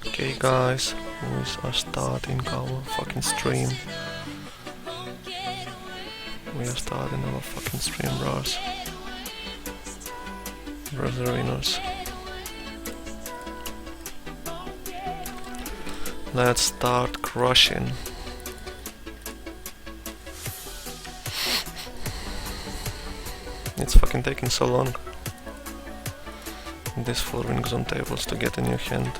Okay guys, we are starting our fucking stream. We are starting our fucking stream, bros. Brotherinos. Let's start crushing. It's fucking taking so long. These 4 rings on tables to get in your hand.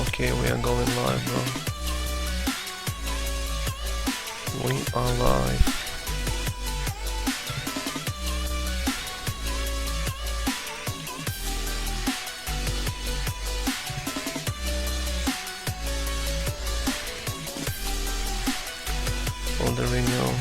Okay, we are going live, bro. We are live. On the renewal.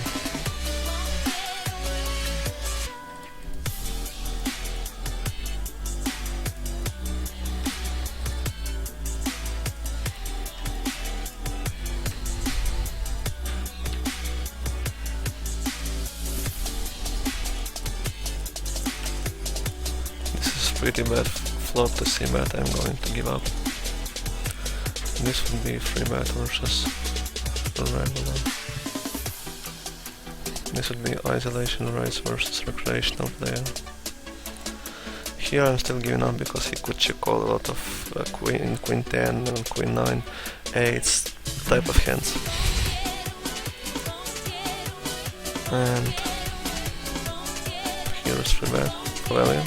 Pretty bad flop to see bet. I'm going to give up. This would be free bet versus regular. This would be isolation race versus recreational player. Here I'm still giving up because he could check call a lot of queen 10 and queen 9 8 type of hands. And here is free bet for value.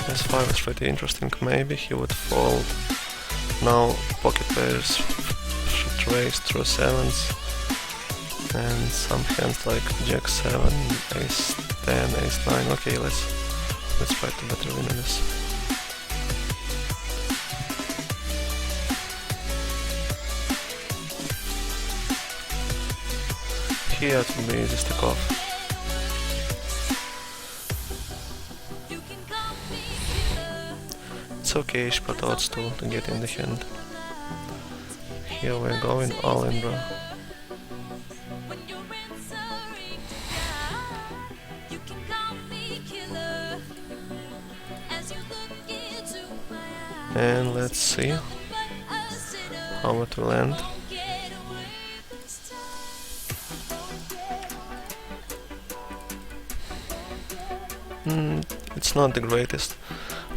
S5 is pretty interesting. Maybe he would fold. Now pocket pairs should raise through 7s. And some hands like Jack 7, Ace 10, Ace 9. Okay, let's try to better win this. Here it will be easy stick off. It's okay-ish pot odds to get in the hand. Here we're going all in, bro. And let's see how it will end. It's not the greatest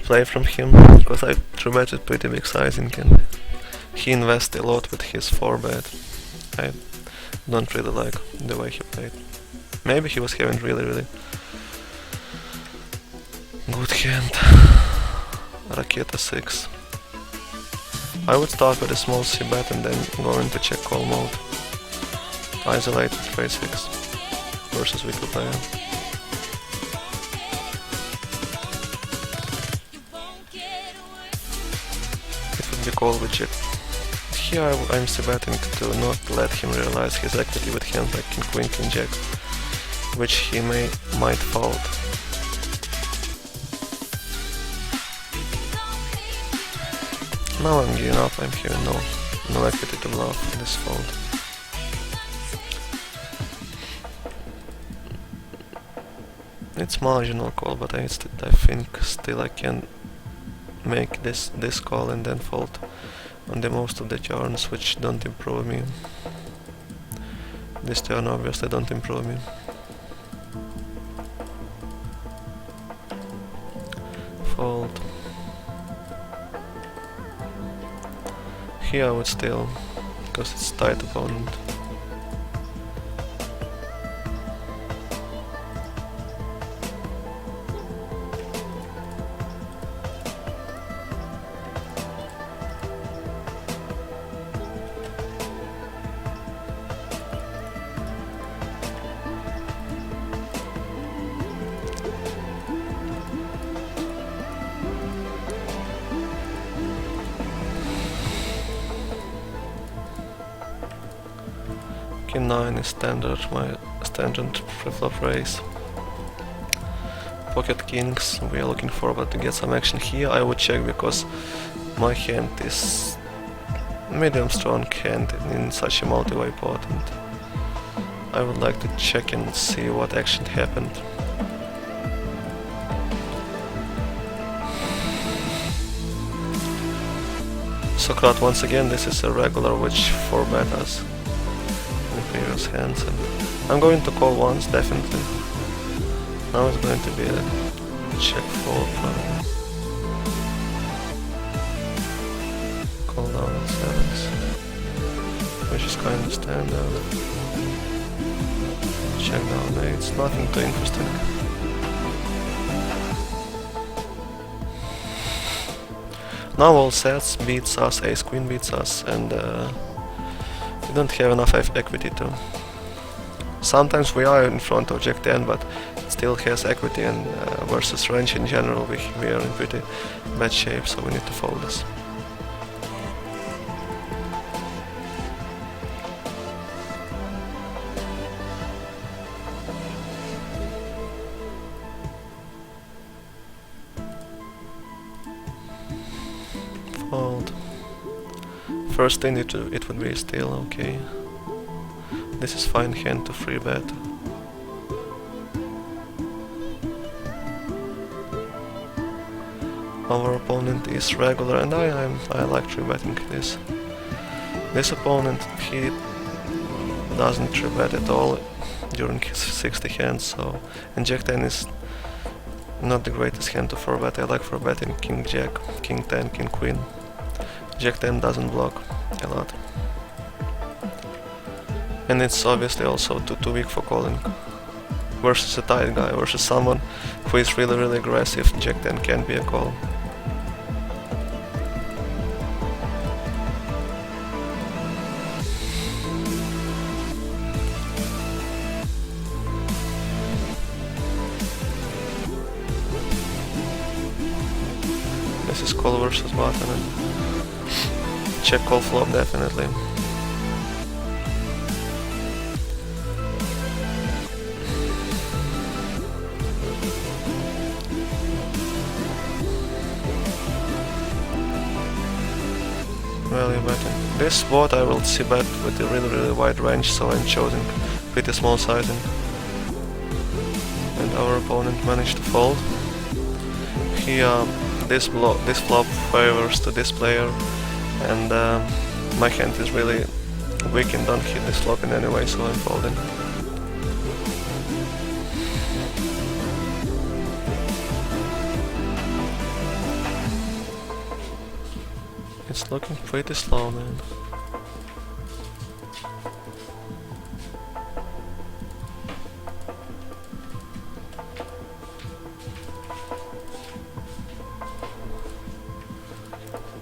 play from him, because I three-betted pretty big sizing and he invested a lot with his 4-bet. I don't really like the way he played. Maybe he was having really good hand. Raketa 6. I would start with a small c-bet and then go into check call mode. Isolated trade 6 versus weaker player. Call with check. Here I'm c-betting to not let him realize his equity with hands like king, queen, king, jack, which he might fold. Now I'm giving up. I'm here no equity to bluff in this fold. It's marginal call, but I think still I can make this call and then fold on the most of the turns which don't improve me. This turn obviously don't improve me. Fold. Here I would still, because it's tight opponent. King 9 is standard, my standard preflop raise. Pocket kings, we are looking forward to get some action here. I would check because my hand is medium strong hand in such a multi-way pot, and I would like to check and see what action happened. Socrat, once again, this is a regular which 4-bet us in the previous hands, and I'm going to call once, definitely. Now it's going to be a check fold, probably. Call down at 7s, which is kind of standard. Check down 8s, nothing too interesting. Now all sets beats us, ace queen beats us, and we don't have enough equity to. Sometimes we are in front of Jack 10, but it still has equity, and versus range in general we are in pretty bad shape, so we need to fold this. Fold. First thing it would be still okay. This is fine hand to 3-bet. Our opponent is regular, and I like 3-betting this. This opponent, he doesn't 3-bet at all during his 60 hands, so, and Jack 10 is not the greatest hand to 4-bet. I like 4-betting King Jack, King 10, King Queen. Jack 10 doesn't block a lot. And it's obviously also too weak for calling. Versus a tight guy, versus someone who is really aggressive, Jack 10 can be a call. This is call versus button, and check call flop definitely. Value betting. This board I will see bet with a really wide range, so I'm choosing pretty small sizing. And our opponent managed to fold. Here, this flop favors to this player, and my hand is really weak and don't hit this flop in any way, so I'm folding. It's looking pretty slow, man.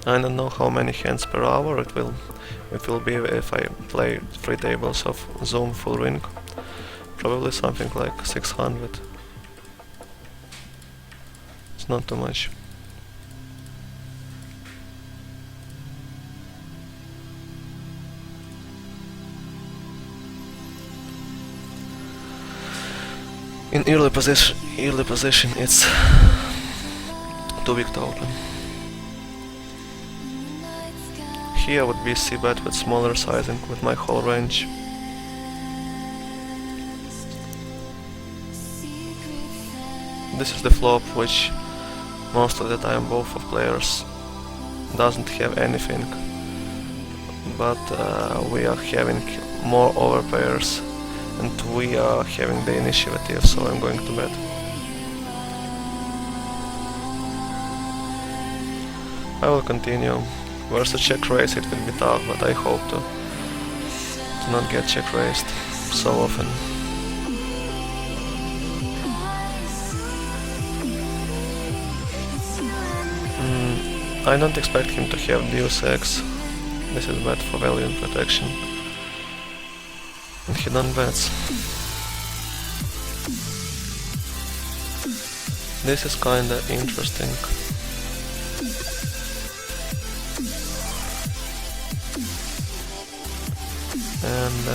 I don't know how many hands per hour it will be if I play 3 tables of Zoom full ring. Probably something like 600. It's not too much. In early position it's too big to open. Here would be c-bet with smaller sizing with my whole range. This is the flop which most of the time both of players doesn't have anything, but we are having more overpairs and we are having the initiative, so I'm going to bet. I will continue. Versus check raise it will be tough, but I hope to not get check raised so often. I don't expect him to have Deus Ex. This is bad for value and protection. And he don't bets. This is kinda interesting. And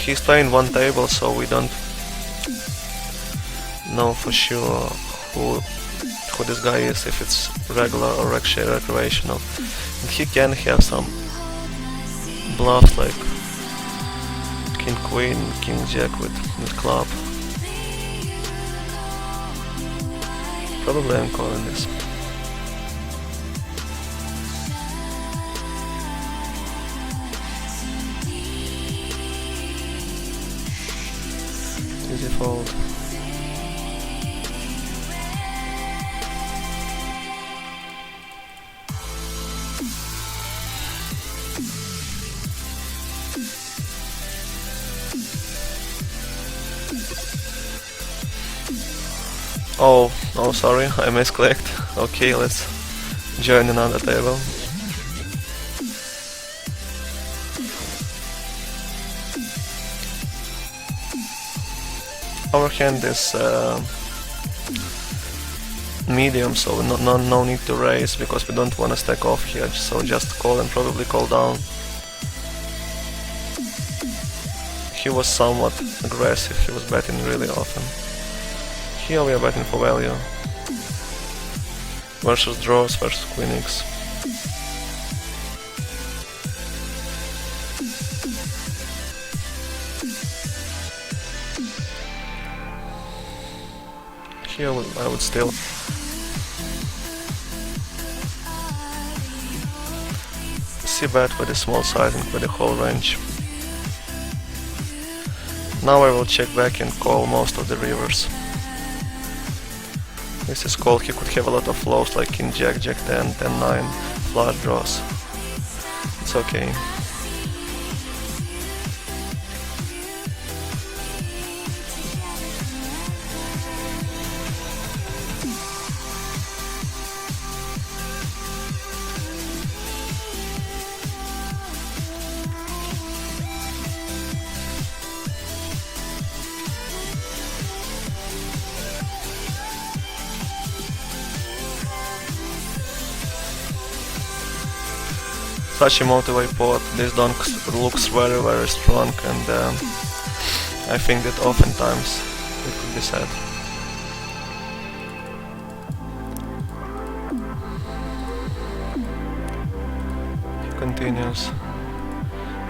he's playing one table, so we don't know for sure who this guy is, if it's regular or actually recreational. And he can have some bluffs like king queen, king jack with club. Probably I'm calling this. Easy fold. Oh, sorry, I misclicked. Okay, let's join another table. Our hand is medium, so no need to raise, because we don't want to stack off here, so just call and probably call down. He was somewhat aggressive, he was betting really often. Here we are betting for value. Versus draws versus queen x. Here I would still c-bet with a small sizing with the whole range. Now I will check back and call most of the rivers. This is called, he could have a lot of flows like king jack, jack 10, 10 9, flush draws. It's okay. Such a multi-way pot, this donk looks very strong, and I think that oftentimes it could be said. He continues.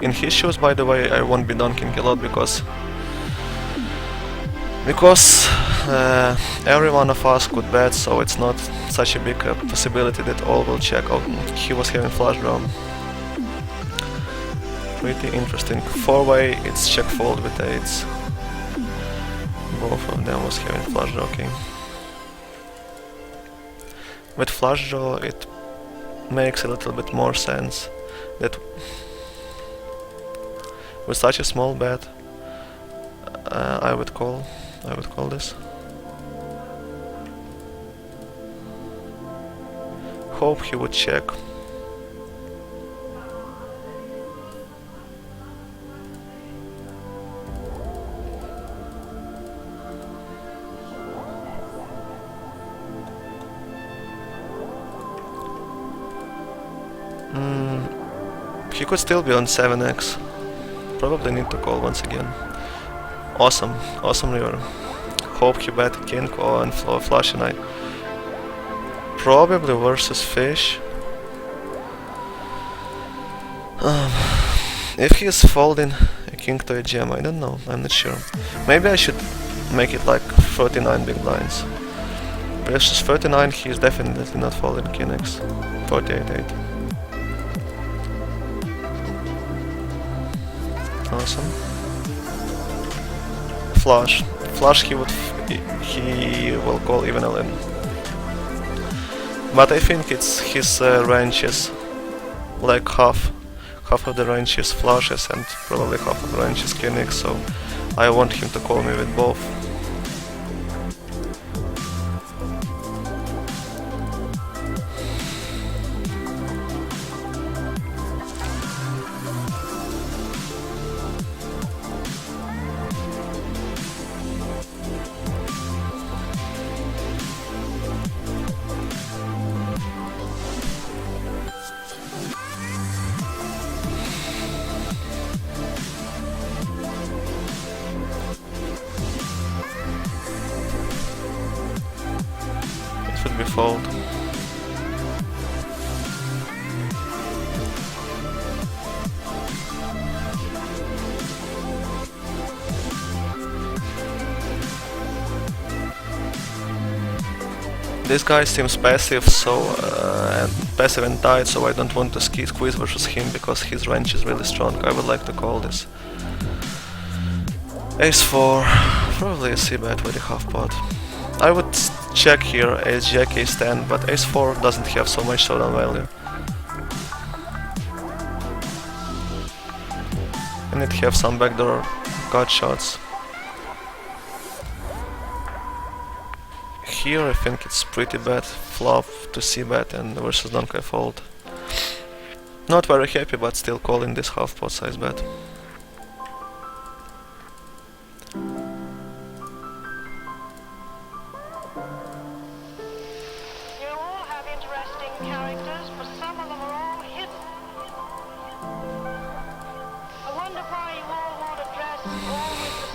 In his shoes, by the way, I won't be donking a lot because every one of us could bet, so it's not such a big possibility that all will check. Oh, he was having flush draw. Pretty interesting. 4-way, it's check fold with 8s. Both of them was having flush draw king. With flush draw it makes a little bit more sense that with such a small bet I would call this. Hope he would check. He could still be on 7x. Probably need to call once again. Awesome river. Hope he bet king or and flush, and I probably versus fish. If he is folding a king to a gem, I don't know, I'm not sure. Maybe I should make it like 39 big blinds. Versus 39 he is definitely not folding king x. 48-8. Awesome. Flush he will call even 11. But I think it's his range is like half of the range is flushes and probably half of the range is king x, so I want him to call me with both. maybe fold. This guy seems passive, so passive and tight, so I don't want to squeeze versus him because his range is really strong. I would like to call this. Ace 4, probably a c-bet with a half pot. I would check here Ace Jack, Ace 10, but Ace 4 doesn't have so much showdown value. And it have some backdoor gut shots. Here I think it's pretty bad flop to c-bet and versus donkey fold. Not very happy, but still calling this half pot size bet.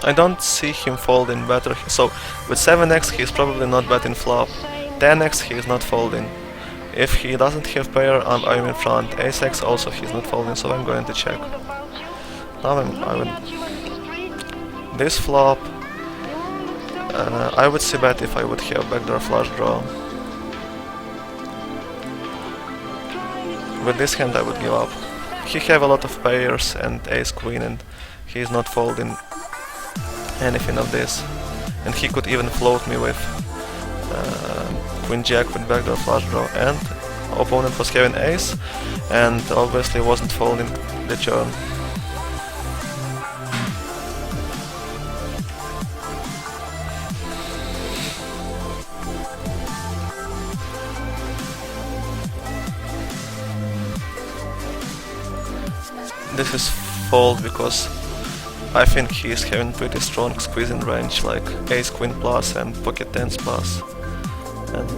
I don't see him folding better, so with 7x he is probably not betting flop, 10x he is not folding. If he doesn't have pair, I'm in front, ace-x also he is not folding, so I'm going to check. Now this flop, I would c-bet if I would have backdoor flush draw. With this hand I would give up. He have a lot of pairs and ace-queen and he is not folding anything of this, and he could even float me with queen jack with backdoor flush draw, and opponent was having ace and obviously wasn't folding the turn. This is fold because I think he is having pretty strong squeezing range, like ace queen plus and pocket tens plus, and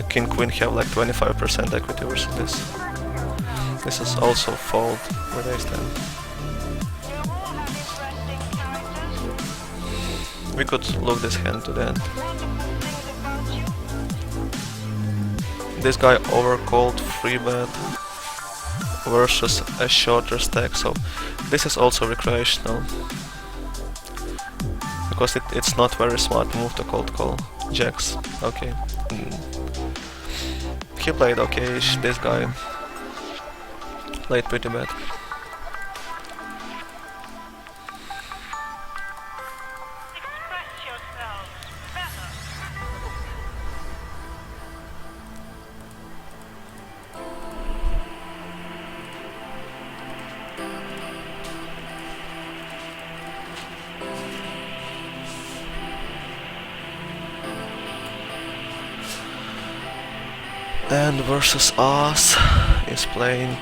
king queen have like 25% equity versus this. This is also fold with ace 10. We could look this hand to the end. This guy overcalled 3-bet versus a shorter stack, so this is also recreational, because it's not very smart move to cold call jacks. Okay, he played okay-ish, this guy played pretty bad. And versus us is playing,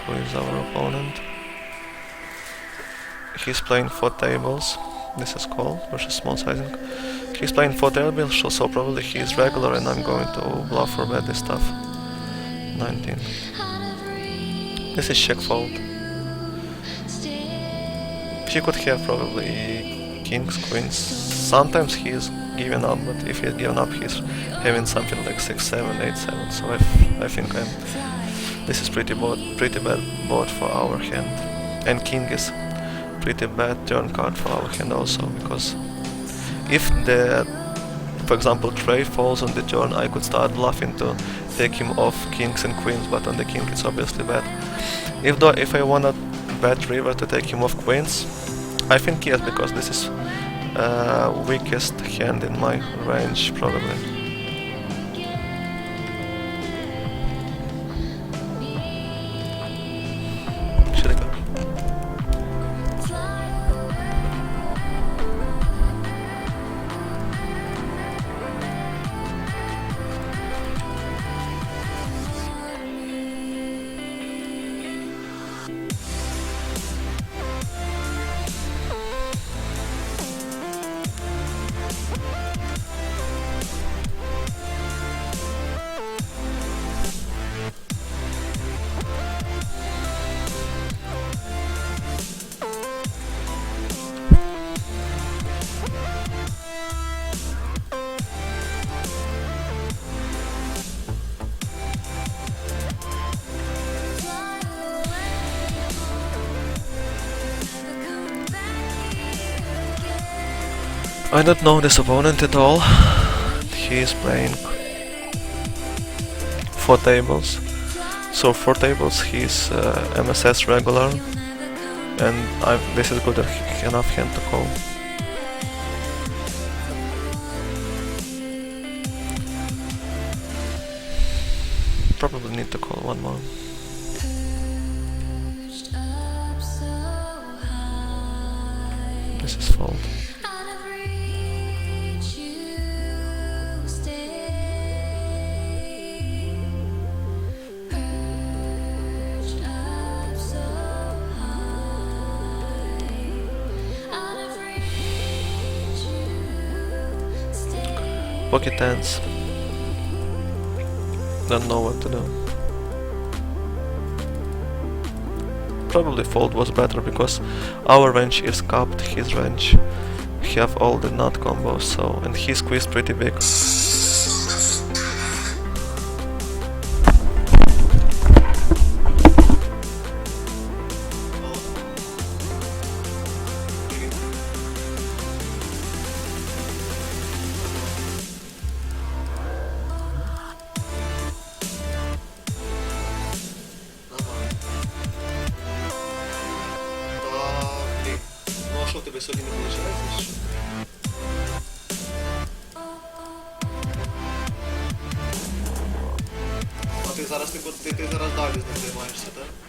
who is our opponent? He's playing 4 tables, this is call versus small sizing. He's playing 4 tables, so probably he is regular and I'm going to bluff or bet this stuff. 19. This is check fold. He could have probably kings, queens. Sometimes he is giving up, but if he's given up, he's having something like 6-7, 8-7. So I think this is pretty bad board for our hand, and king is pretty bad turn card for our hand also, because if for example, Cray falls on the turn, I could start bluffing to take him off kings and queens, but on the king it's obviously bad. If I wanna bet river to take him off queens, I think yes, because this is weakest hand in my range, probably. Should I go? I don't know this opponent at all. He is playing 4 tables. So 4 tables he's MSS regular, and this is good enough hand to call. Probably need to call one more. This is fold. Pocket tens. Don't know what to do. Probably fold was better because our range is capped, his range we have all the nut combos, so, and he squeezed pretty big. Що тебе сьогодні не виходить? А ти зараз далі з ним займаєшся, так?